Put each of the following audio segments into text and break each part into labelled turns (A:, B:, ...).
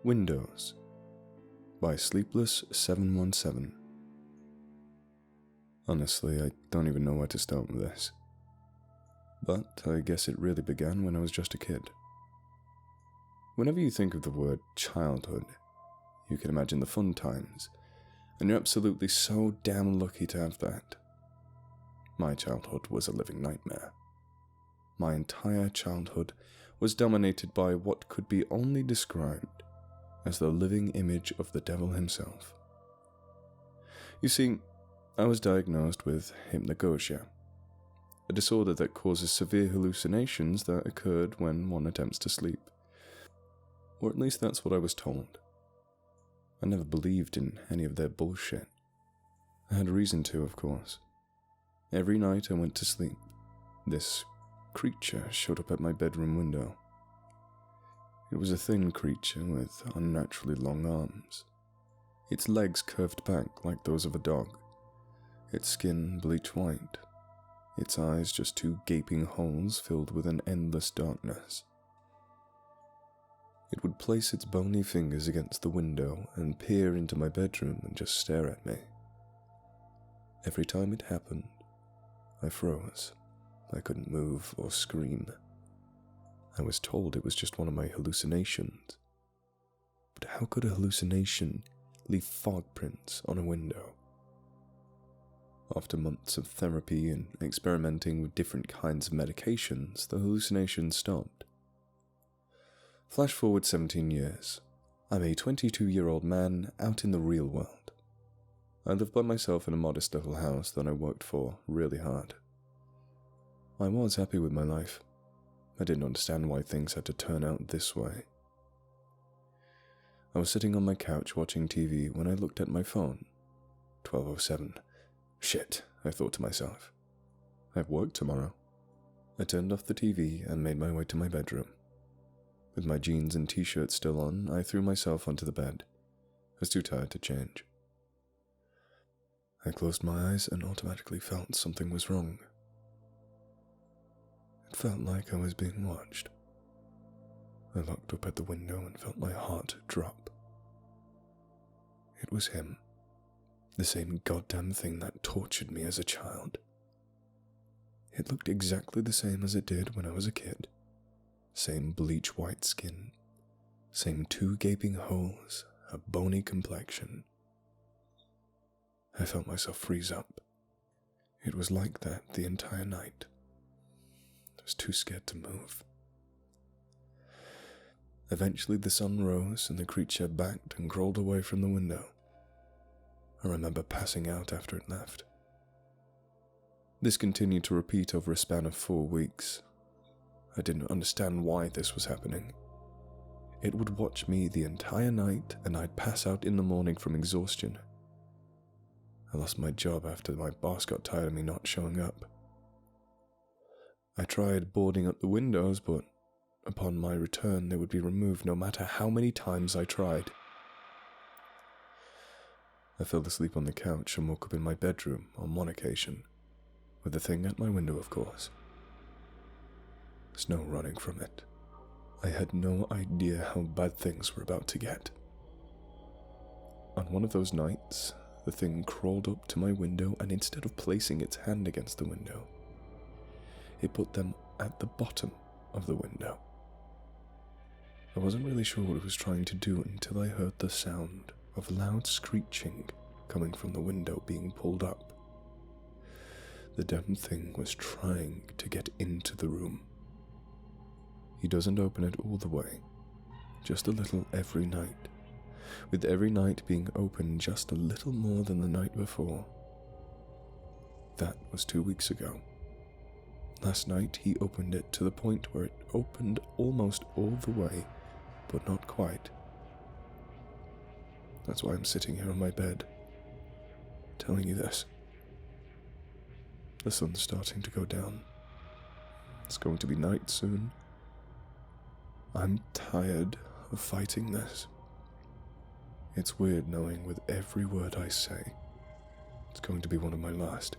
A: Windows by Sleepless 717. Honestly, I don't even know where to start with this. But I guess it really began when I was just a kid. Whenever you think of the word childhood, you can imagine the fun times, and you're absolutely so damn lucky to have that. My childhood was a living nightmare. My entire childhood was dominated by what could be only described as the living image of the devil himself. You see, I was diagnosed with hypnagogia, a disorder that causes severe hallucinations that occurred when one attempts to sleep. Or at least that's what I was told. I never believed in any of their bullshit. I had reason to, of course. Every night I went to sleep, this creature showed up at my bedroom window. It was a thin creature with unnaturally long arms. Its legs curved back like those of a dog. Its skin bleached white. Its eyes just two gaping holes filled with an endless darkness. It would place its bony fingers against the window and peer into my bedroom and just stare at me. Every time it happened, I froze. I couldn't move or scream. I was told it was just one of my hallucinations. But how could a hallucination leave fog prints on a window? After months of therapy and experimenting with different kinds of medications, the hallucination stopped. Flash forward 17 years. I'm a 22-year-old man out in the real world. I live by myself in a modest little house that I worked for really hard. I was happy with my life. I didn't understand why things had to turn out this way. I was sitting on my couch watching TV when I looked at my phone. 12:07. Shit, I thought to myself. I have work tomorrow. I turned off the TV and made my way to my bedroom. With my jeans and t-shirt still on, I threw myself onto the bed. I was too tired to change. I closed my eyes and automatically felt something was wrong. It felt like I was being watched. I looked up at the window and felt my heart drop. It was him. The same goddamn thing that tortured me as a child. It looked exactly the same as it did when I was a kid. Same bleach white skin. Same two gaping holes, a bony complexion. I felt myself freeze up. It was like that the entire night. I was too scared to move. Eventually the sun rose and the creature backed and crawled away from the window. I remember passing out after it left. This continued to repeat over a span of 4 weeks. I didn't understand why this was happening. It would watch me the entire night and I'd pass out in the morning from exhaustion. I lost my job after my boss got tired of me not showing up. I tried boarding up the windows, but upon my return they would be removed no matter how many times I tried. I fell asleep on the couch and woke up in my bedroom on one occasion, with the thing at my window, of course. There's no running from it. I had no idea how bad things were about to get. On one of those nights, the thing crawled up to my window and instead of placing its hand against the window, it put them at the bottom of the window. I wasn't really sure what it was trying to do until I heard the sound of loud screeching coming from the window being pulled up. The damn thing was trying to get into the room. He doesn't open it all the way, just a little every night, with every night being open just a little more than the night before. That was 2 weeks ago. Last night he opened it to the point where it opened almost all the way, but not quite. That's why I'm sitting here on my bed, telling you this. The sun's starting to go down. It's going to be night soon. I'm tired of fighting this. It's weird knowing with every word I say, it's going to be one of my last.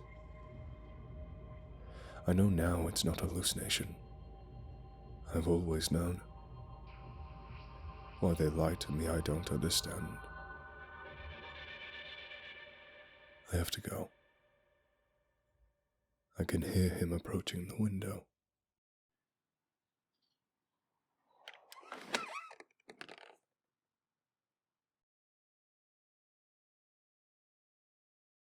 A: I know now it's not a hallucination. I've always known. Why they lie to me, I don't understand. I have to go. I can hear him approaching the window.